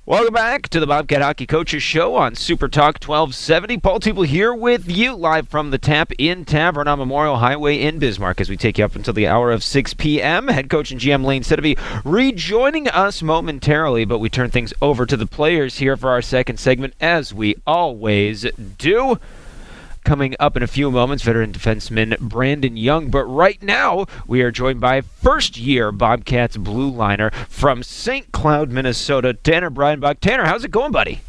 Welcome back to the Bobcat Hockey Coaches Show on Super Talk 1270. Paul Teeple here with you live from the Tap Inn Tavern on Memorial Highway in Bismarck as we take you up until the hour of 6 p.m. Head coach and GM Lane Sedevy rejoining us momentarily, but we turn things over to the players here for our second segment as we always do. Coming up in a few moments, veteran defenseman Brandon Young. But right now, we are joined by first-year Bobcats blue liner from St. Cloud, Minnesota, Tanner Breidenbach. Tanner, how's it going, buddy?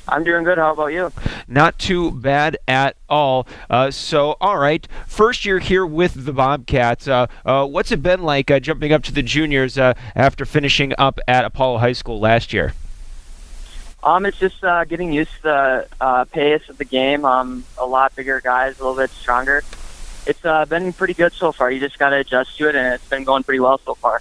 I'm doing good. How about you? Not too bad at all. All right, first year here with the Bobcats. What's it been like jumping up to the juniors after finishing up at Apollo High School last year? It's just getting used to the pace of the game. A lot bigger guys, a little bit stronger. It's been pretty good so far. You just got to adjust to it, and it's been going pretty well so far.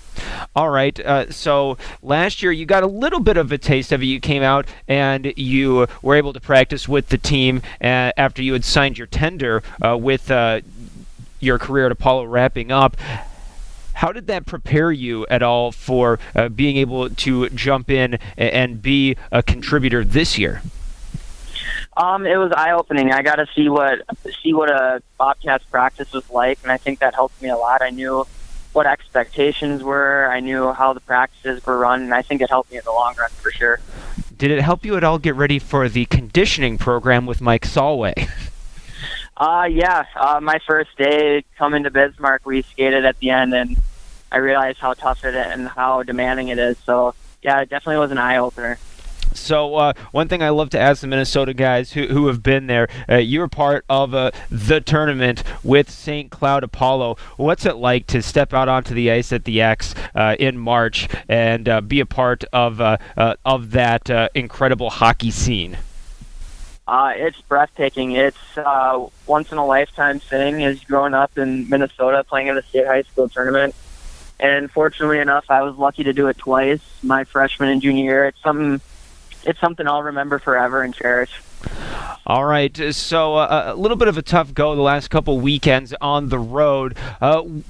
All right. So last year you got a little bit of a taste of it. You came out and you were able to practice with the team after you had signed your tender with your career at Apollo wrapping up. How did that prepare you at all for being able to jump in and be a contributor this year? It was eye-opening. I got to see what a Bobcats practice was like, and I think that helped me a lot. I knew what expectations were. I knew how the practices were run, and I think it helped me in the long run for sure. Did it help you at all get ready for the conditioning program with Mike Solway? Yeah. My first day coming to Bismarck, we skated at the end, and I realized how tough it is and how demanding it is. So, yeah, it definitely was an eye-opener. So one thing I love to ask the Minnesota guys who have been there, you were part of the tournament with St. Cloud Apollo. What's it like to step out onto the ice at the X in March and be a part of that incredible hockey scene? It's breathtaking. It's once-in-a-lifetime thing as growing up in Minnesota playing in the state high school tournament. And fortunately enough, I was lucky to do it twice, my freshman and junior year. It's something I'll remember forever and cherish. All right, so a little bit of a tough go the last couple weekends on the road.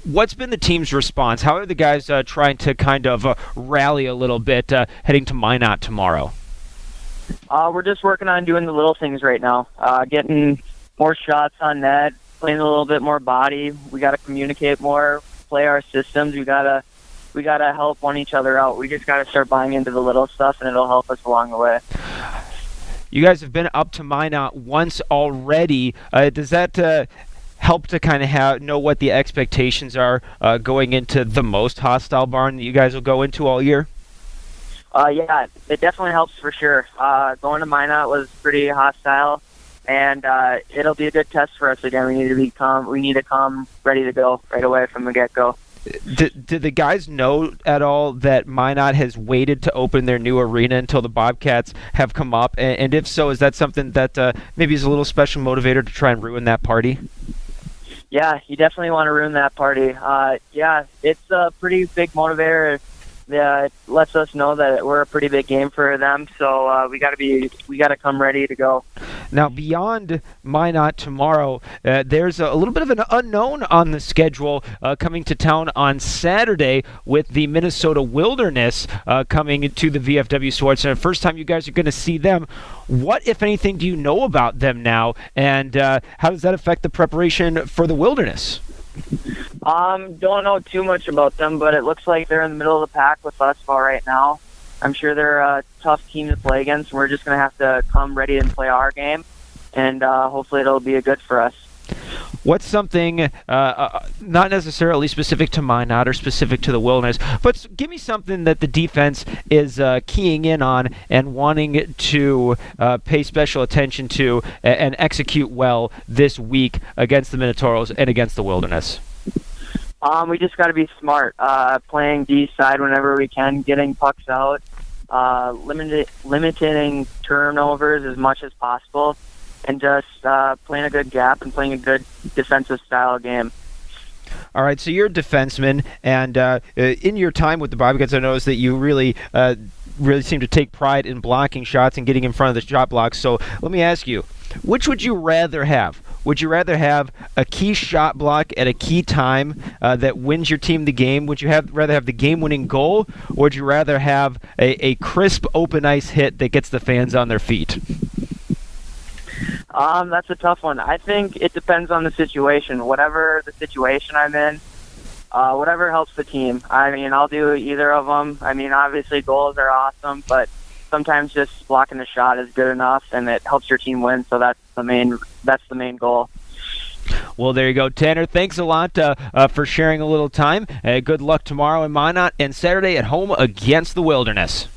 What's been the team's response? How are the guys trying to kind of rally a little bit heading to Minot tomorrow? We're just working on doing the little things right now, getting more shots on net, playing a little bit more body. We got to communicate more, play our systems. We gotta help one each other out. We just gotta start buying into the little stuff, and it'll help us along the way. You guys have been up to Minot once already. Does that help to kind of know what the expectations are going into the most hostile barn that you guys will go into all year? Yeah, it definitely helps for sure. Going to Minot was pretty hostile, and it'll be a good test for us again. We need to come ready to go right away from the get-go. Did the guys know at all that Minot has waited to open their new arena until the Bobcats have come up? And if so, is that something that maybe is a little special motivator to try and ruin that party? Yeah, you definitely want to ruin that party. Yeah, it's a pretty big motivator. Yeah, it lets us know that we're a pretty big game for them, so we got to come ready to go. Now, beyond Minot tomorrow, there's a little bit of an unknown on the schedule coming to town on Saturday with the Minnesota Wilderness coming to the VFW Sports Center. First time you guys are going to see them. What, if anything, do you know about them now, and how does that affect the preparation for the Wilderness? Don't know too much about them, but it looks like they're in the middle of the pack with us all right now. I'm sure they're a tough team to play against, and we're just going to have to come ready and play our game, and hopefully it'll be good for us. What's something, not necessarily specific to Minot or specific to the Wilderness, but give me something that the defense is keying in on and wanting to pay special attention to and execute well this week against the Minotauros and against the Wilderness? We just got to be smart, playing D side whenever we can, getting pucks out, limiting turnovers as much as possible, and just playing a good gap and playing a good defensive style game. All right, so you're a defenseman, and in your time with the Bobcats, I noticed that you really seem to take pride in blocking shots and getting in front of the shot blocks. So let me ask you, which would you rather have? Would you rather have a key shot block at a key time that wins your team the game? Would you rather have the game-winning goal, or would you rather have a crisp open ice hit that gets the fans on their feet? That's a tough one. I think it depends on the situation. Whatever the situation I'm in, whatever helps the team. I mean, I'll do either of them. I mean, obviously goals are awesome, but sometimes just blocking a shot is good enough, and it helps your team win. So that's the main goal. Well, there you go, Tanner. Thanks a lot for sharing a little time. Good luck tomorrow in Minot and Saturday at home against the Wilderness.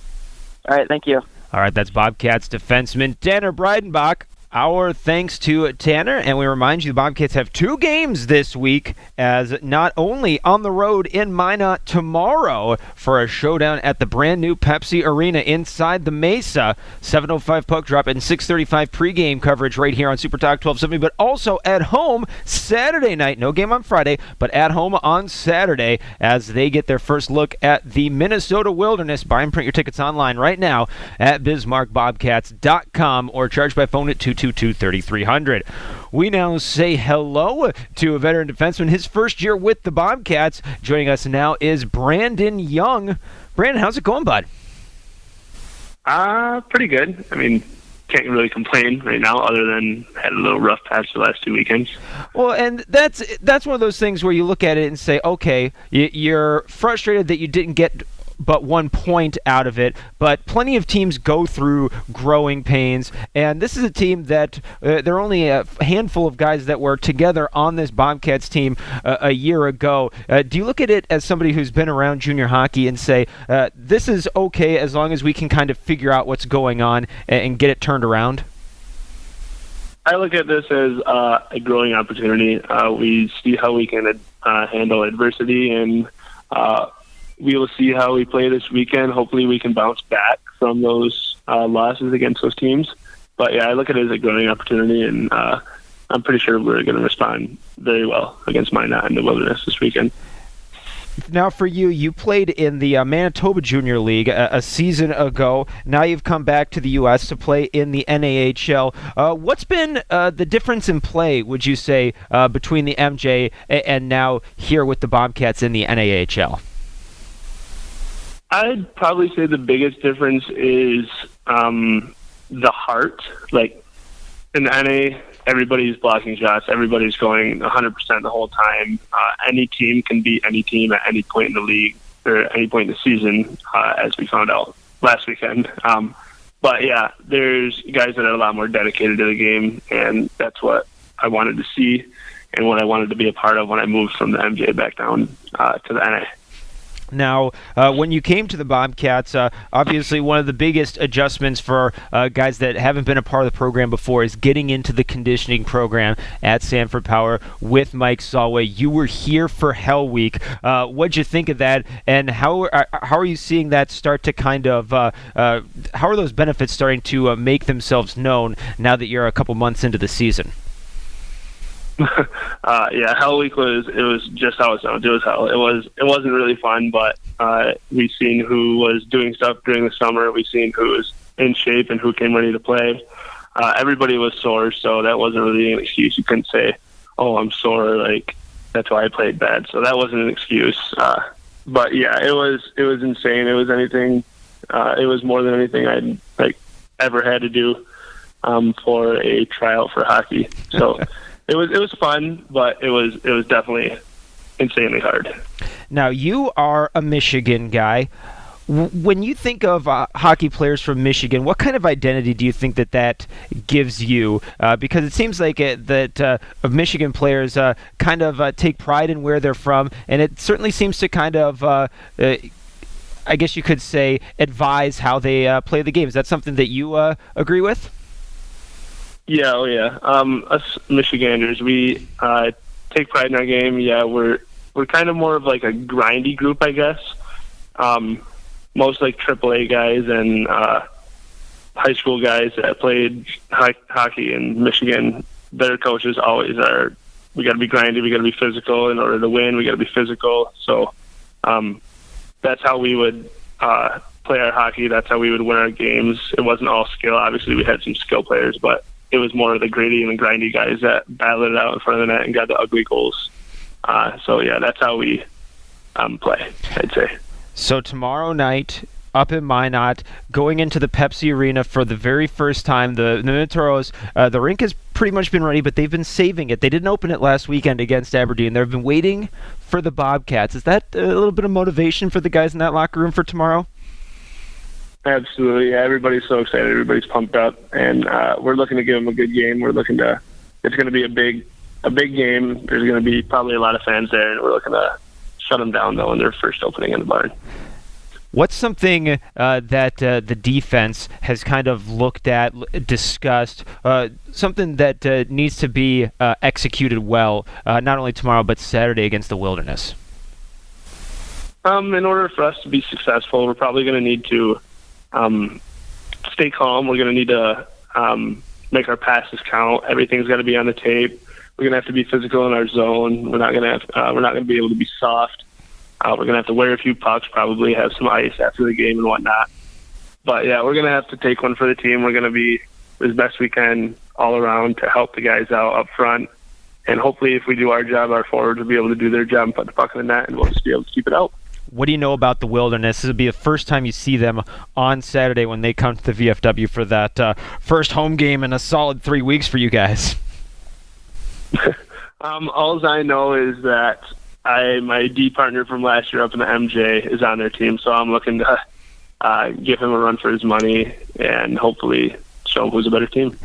All right, thank you. All right, that's Bobcats defenseman Tanner Breidenbach. Our thanks to Tanner, and we remind you the Bobcats have 2 games this week, as not only on the road in Minot tomorrow for a showdown at the brand new Pepsi Arena inside the Mesa, 7:05 puck drop and 6:35 pregame coverage right here on Super Talk 1270, but also at home Saturday night. No game on Friday, but at home on Saturday as they get their first look at the Minnesota Wilderness. Buy and print your tickets online right now at bismarckbobcats.com or charge by phone at 222-3300. We now say hello to a veteran defenseman, his first year with the Bobcats. Joining us now is Brandon Young. Brandon, how's it going, bud? Pretty good. I mean, can't really complain right now, other than had a little rough patch the last 2 weekends. Well, and that's one of those things where you look at it and say, okay, you're frustrated that you didn't get but 1 point out of it, but plenty of teams go through growing pains, and this is a team that there are only a handful of guys that were together on this Bobcats team a year ago. Do you look at it as somebody who's been around junior hockey and say, this is okay as long as we can kind of figure out what's going on and get it turned around? I look at this as a growing opportunity. We see how we can handle adversity, and we will see how we play this weekend. Hopefully we can bounce back from those losses against those teams. But, yeah, I look at it as a growing opportunity, and I'm pretty sure we're going to respond very well against Minot and the Wilderness this weekend. Now for you, you played in the Manitoba Junior League a season ago. Now you've come back to the U.S. to play in the NAHL. What's been the difference in play, would you say, between the MJ and now here with the Bobcats in the NAHL? I'd probably say the biggest difference is the heart. Like, in the NA, everybody's blocking shots. Everybody's going 100% the whole time. Any team can beat any team at any point in the league or any point in the season, as we found out last weekend. But, yeah, there's guys that are a lot more dedicated to the game, and that's what I wanted to see and what I wanted to be a part of when I moved from the MJ back down to the NA. Now, when you came to the Bobcats, obviously one of the biggest adjustments for guys that haven't been a part of the program before is getting into the conditioning program at Sanford Power with Mike Solway. You were here for Hell Week. What'd you think of that, and how are you seeing that start to kind of how are those benefits starting to make themselves known now that you're a couple months into the season? Yeah, Hell Week was just how it sounds. It was hell. It wasn't really fun, but we seen who was doing stuff during the summer. We seen who was in shape and who came ready to play. Everybody was sore, so that wasn't really an excuse. You couldn't say, "Oh, I'm sore," like that's why I played bad. So that wasn't an excuse. But yeah, it was insane. It was anything. It was more than anything I'd ever had to do for a tryout for hockey. So. It was fun, but it was definitely insanely hard. Now, you are a Michigan guy. When you think of hockey players from Michigan, what kind of identity do you think that gives you? Because it seems like that Michigan players kind of take pride in where they're from, and it certainly seems to kind of, I guess you could say, advise how they play the game. Is that something that you agree with? Yeah, oh yeah. Us Michiganders, we take pride in our game. Yeah, we're kind of more of like a grindy group, I guess. Most like AAA guys and high school guys that played hockey in Michigan. Their coaches always are. We got to be grindy. We got to be physical in order to win. We got to be physical. So that's how we would play our hockey. That's how we would win our games. It wasn't all skill. Obviously, we had some skill players, but it was more of the gritty and the grindy guys that battled it out in front of the net and got the ugly goals. So yeah, that's how we play, I'd say. So tomorrow night, up in Minot, going into the Pepsi Arena for the very first time, the Minotaurs, the rink has pretty much been ready, but they've been saving it. They didn't open it last weekend against Aberdeen. They've been waiting for the Bobcats. Is that a little bit of motivation for the guys in that locker room for tomorrow? Absolutely. Yeah, everybody's so excited. Everybody's pumped up, and we're looking to give them a good game. It's going to be a big game. There's going to be probably a lot of fans there, and we're looking to shut them down, though, in their first opening in the barn. What's something that the defense has kind of looked at, discussed, something that needs to be executed well, not only tomorrow but Saturday against the Wilderness? In order for us to be successful, we're probably going to need to stay calm. We're going to need to make our passes count. Everything's got to be on the tape. We're going to have to be physical in our zone. We're not going to be able to be soft. We're going to have to wear a few pucks, probably have some ice after the game and whatnot. But, yeah, we're going to have to take one for the team. We're going to be as best we can all around to help the guys out up front. And hopefully if we do our job, our forwards will be able to do their job and put the puck in the net, and we'll just be able to keep it out. What do you know about the Wilderness? This will be the first time you see them on Saturday when they come to the VFW for that first home game in a solid 3 weeks for you guys. All I know is that my D partner from last year up in the MJ is on their team, so I'm looking to give him a run for his money and hopefully show him who's a better team.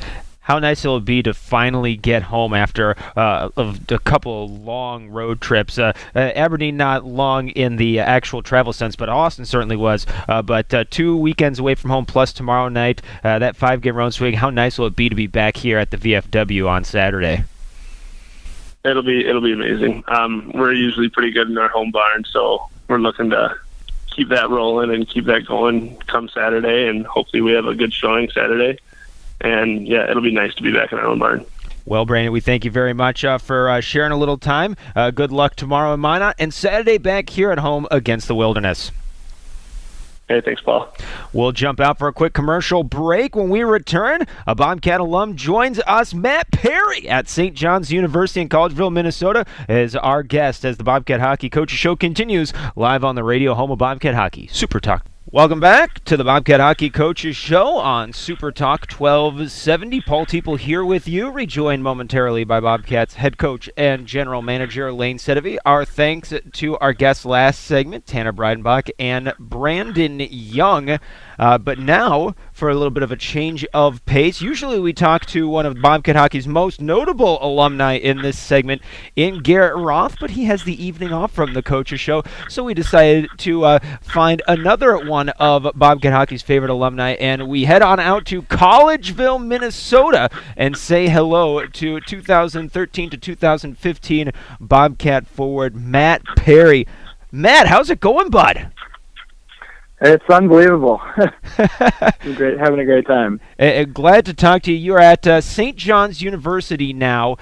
How nice it will be to finally get home after a couple of long road trips. Aberdeen not long in the actual travel sense, but Austin certainly was. But 2 weekends away from home plus tomorrow night, that 5-game road swing. How nice will it be to be back here at the VFW on Saturday? It'll be amazing. We're usually pretty good in our home barn, so we're looking to keep that rolling and keep that going come Saturday, and hopefully we have a good showing Saturday. And, yeah, it'll be nice to be back in our own barn. Well, Brandon, we thank you very much for sharing a little time. Good luck tomorrow in Minot, and Saturday back here at home against the Wilderness. Hey, thanks, Paul. We'll jump out for a quick commercial break. When we return, a Bobcat alum joins us. Matt Perry at St. John's University in Collegeville, Minnesota, is our guest as the Bobcat Hockey Coaches Show continues live on the radio, home of Bobcat Hockey. Super Talk. Welcome back to the Bobcat Hockey Coaches Show on Super Talk 1270. Paul Teeple here with you, rejoined momentarily by Bobcats head coach and general manager Lane Sedevy. Our thanks to our guests last segment, Tanner Breidenbach and Brandon Young. But now, for a little bit of a change of pace, usually we talk to one of Bobcat Hockey's most notable alumni in this segment, in Garrett Roth, but he has the evening off from the Coaches Show, so we decided to find another one of Bobcat Hockey's favorite alumni, and we head on out to Collegeville, Minnesota, and say hello to 2013 to 2015 Bobcat forward Matt Perry. Matt, how's it going, bud? It's unbelievable. Great, having a great time. Glad to talk to you. You're at St. John's University now,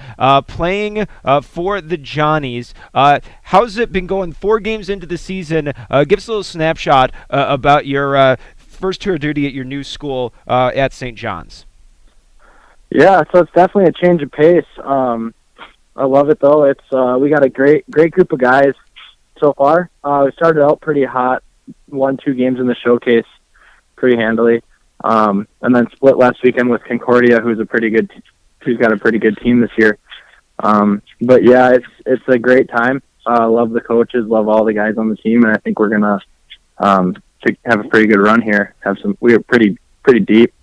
playing for the Johnnies. How's it been going 4 games into the season? Give us a little snapshot about your first tour of duty at your new school at St. John's. Yeah, so it's definitely a change of pace. I love it, though. It's we got a great group of guys so far. We started out pretty hot. 1-2 games in the showcase pretty handily, and then split last weekend with Concordia, who's got a pretty good team this year. But yeah, it's a great time. Love the coaches, love all the guys on the team, and I think we're gonna to have a pretty good run here. We are pretty deep.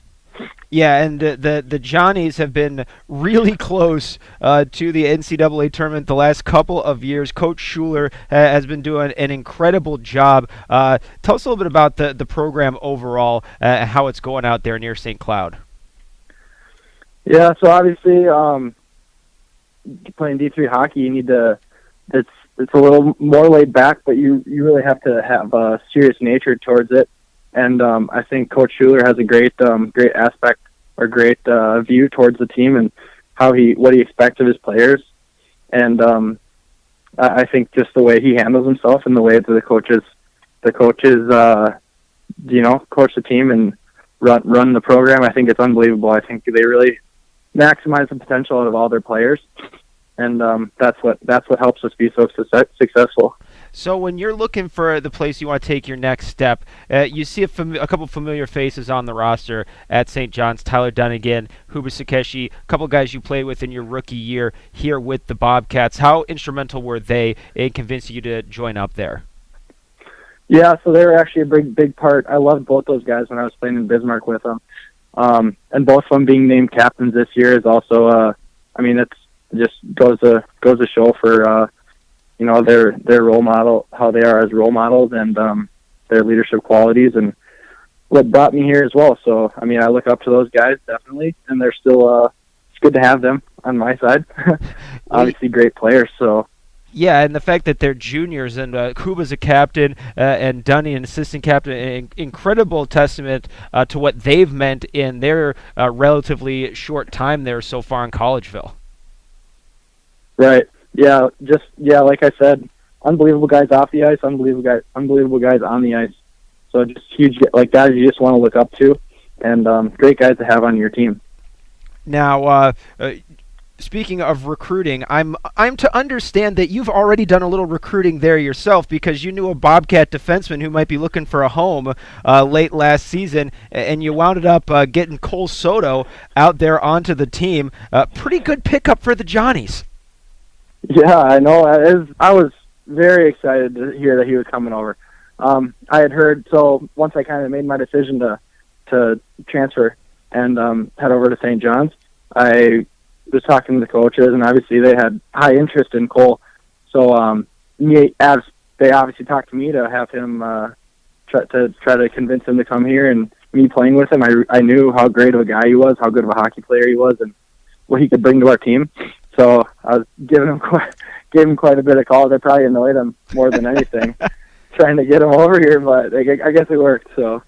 Yeah, and the Johnnies have been really close to the NCAA tournament the last couple of years. Coach Schuler has been doing an incredible job. Tell us a little bit about the program overall, how it's going out there near St. Cloud. Yeah, so obviously playing D3 hockey, you need to. It's a little more laid back, but you really have to have a serious nature towards it. And I think Coach Schuler has a great aspect or great view towards the team and what he expects of his players. And I think just the way he handles himself and the way that the coaches coach the team and run the program, I think it's unbelievable. I think they really maximize the potential out of all their players, and that's what helps us be so successful. So when you're looking for the place you want to take your next step, you see a couple familiar faces on the roster at St. John's. Tyler Dunnigan, Huber Sakeshi, a couple guys you played with in your rookie year here with the Bobcats. How instrumental were they in convincing you to join up there? Yeah, so they were actually a big part. I loved both those guys when I was playing in Bismarck with them. And both of them being named captains this year is also, it's just goes to show for, their role model, how they are as role models, and their leadership qualities, and what brought me here as well. So, I look up to those guys definitely, and they're still, it's good to have them on my side. Obviously great players, so. Yeah, and the fact that they're juniors, and Kuba's a captain, and Dunny an assistant captain, an incredible testament to what they've meant in their relatively short time there so far in Collegeville. Right. Yeah, like I said, unbelievable guys off the ice, unbelievable guys on the ice. So just huge, like that, you just want to look up to, and great guys to have on your team. Now, speaking of recruiting, I'm to understand that you've already done a little recruiting there yourself, because you knew a Bobcat defenseman who might be looking for a home late last season, and you wound up getting Cole Soto out there onto the team. Pretty good pickup for the Johnnies. Yeah, I know. I was very excited to hear that he was coming over. I had heard, so once I kind of made my decision to transfer and head over to St. John's, I was talking to the coaches, and obviously they had high interest in Cole. So they obviously talked to me to have him try to convince him to come here, and me playing with him, I knew how great of a guy he was, how good of a hockey player he was, and what he could bring to our team. So I was gave him quite a bit of calls. I probably annoyed him more than anything, trying to get him over here, but I guess it worked. So.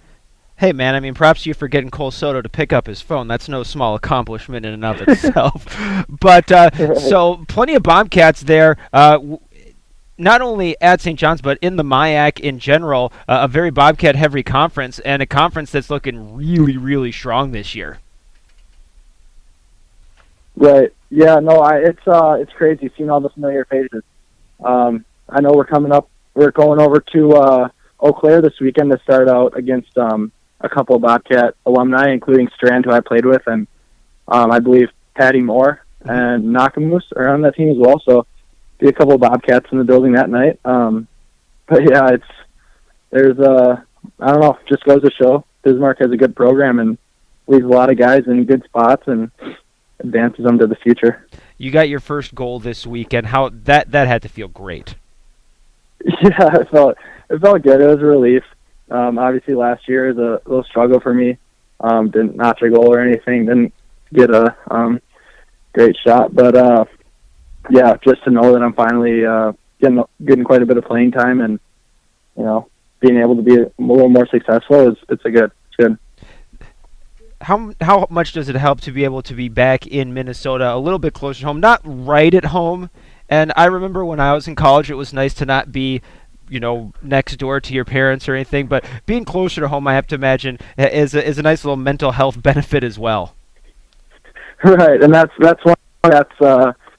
Hey, man, props to you for getting Cole Soto to pick up his phone. That's no small accomplishment in and of itself. But so plenty of Bobcats there, not only at St. John's, but in the MIAC in general, a very Bobcat-heavy conference, and a conference that's looking really, really strong this year. Right. Yeah, no, it's crazy seeing all the familiar faces. I know we're going over to Eau Claire this weekend to start out against a couple of Bobcat alumni, including Strand, who I played with, and I believe Patty Moore and Nakamoose are on that team as well. So be a couple of Bobcats in the building that night. But yeah, I don't know, just goes to show Bismarck has a good program and leaves a lot of guys in good spots and advances them to the future. You got your first goal this weekend. How that had to feel great. Yeah, it felt good. It was a relief. Obviously, last year was a little struggle for me. Didn't notch a goal or anything. Didn't get a great shot. But yeah, just to know that I'm finally getting quite a bit of playing time, and being able to be a little more successful it's good. How much does it help to be able to be back in Minnesota, a little bit closer to home, not right at home? And I remember when I was in college, it was nice to not be, next door to your parents or anything, but being closer to home, I have to imagine, is a nice little mental health benefit as well. Right, and that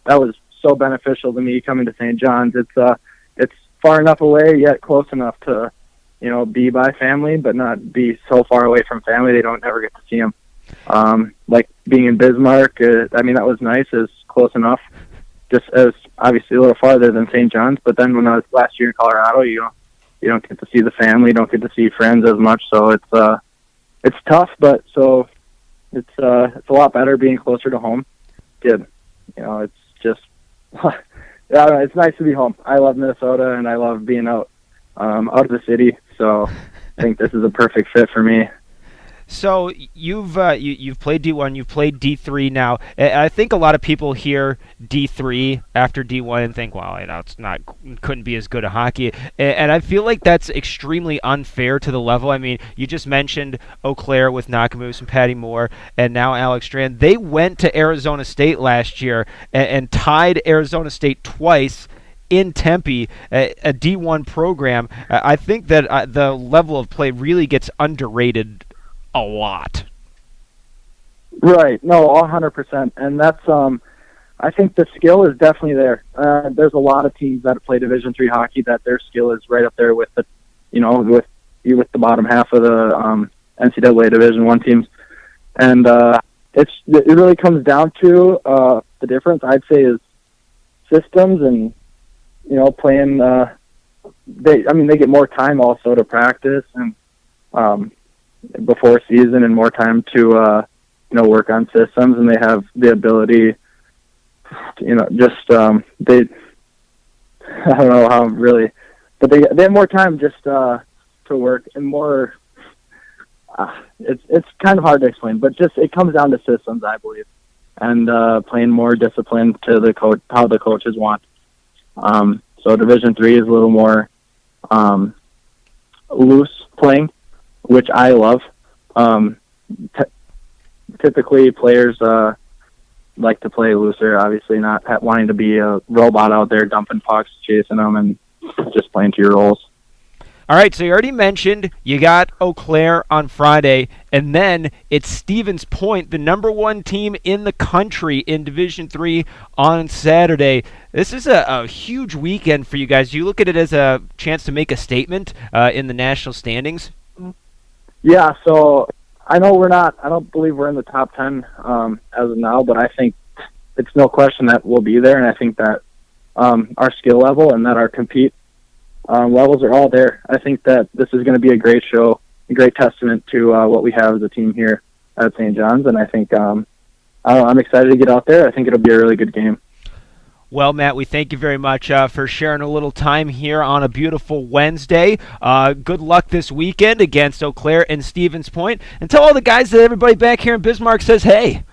was so beneficial to me coming to St. John's. It's far enough away yet close enough to be by family, but not be so far away from family they don't ever get to see them. Like being in Bismarck, that was nice. It's close enough, just as obviously a little farther than St. John's. But then when I was last year in Colorado, you don't get to see the family, you don't get to see friends as much. So it's tough, but so it's a lot better being closer to home. Good, it's just it's nice to be home. I love Minnesota, and I love being out of the city. So I think this is a perfect fit for me. So you've played D1, you've played D3 now. I think a lot of people hear D3 after D1 and think, well, couldn't be as good a hockey. And I feel like that's extremely unfair to the level. You just mentioned Eau Claire with Nakamoose and Patty Moore, and now Alex Strand. They went to Arizona State last year and tied Arizona State twice in Tempe, a D1 program. I think that the level of play really gets underrated a lot. Right. No, 100%. And that's I think the skill is definitely there. There's a lot of teams that play Division III hockey that their skill is right up there with the, with the bottom half of the NCAA Division I teams, and it really comes down to the difference. I'd say is systems and playing. They get more time also to practice and before season and more time to work on systems, and they have the ability. They, I don't know how really, but they have more time just to work and more. It's kind of hard to explain, but just it comes down to systems, I believe, and playing more discipline to the coach, how the coaches want. So Division III is a little more loose playing, which I love. Typically, players like to play looser, obviously not wanting to be a robot out there dumping pucks, chasing them, and just playing to your roles. All right, so you already mentioned you got Eau Claire on Friday, and then it's Stevens Point, the number one team in the country in Division III on Saturday. This is a huge weekend for you guys. Do you look at it as a chance to make a statement in the national standings? Yeah, so I know I don't believe we're in the top 10 as of now, but I think it's no question that we'll be there, and I think that our skill level and that our compete levels are all there. I think that this is going to be a great show, a great testament to what we have as a team here at St. John's, and I think I'm excited to get out there. I think it'll be a really good game. Well, Matt, we thank you very much for sharing a little time here on a beautiful Wednesday. Good luck this weekend against Eau Claire and Stevens Point. And tell all the guys that everybody back here in Bismarck says hey.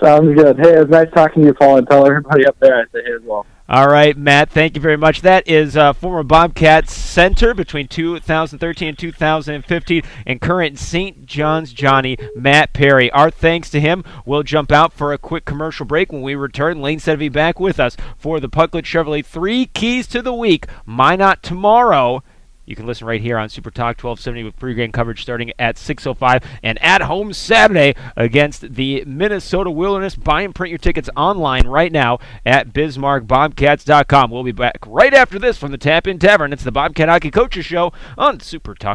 Sounds good. Hey, it was nice talking to you, Paul, and tell everybody up there I say hey as well. All right, Matt, thank you very much. That is former Bobcats center between 2013 and 2015 and current St. John's Johnny, Matt Perry. Our thanks to him. We'll jump out for a quick commercial break. When we return, Lane said to be back with us for the Pucklet Chevrolet 3 Keys to the Week. Minot tomorrow. You can listen right here on Super Talk 1270 with pregame coverage starting at 6:05 and at home Saturday against the Minnesota Wilderness. Buy and print your tickets online right now at bismarckbobcats.com. We'll be back right after this from the Tap In Tavern. It's the Bobcat Hockey Coaches Show on Super Talk.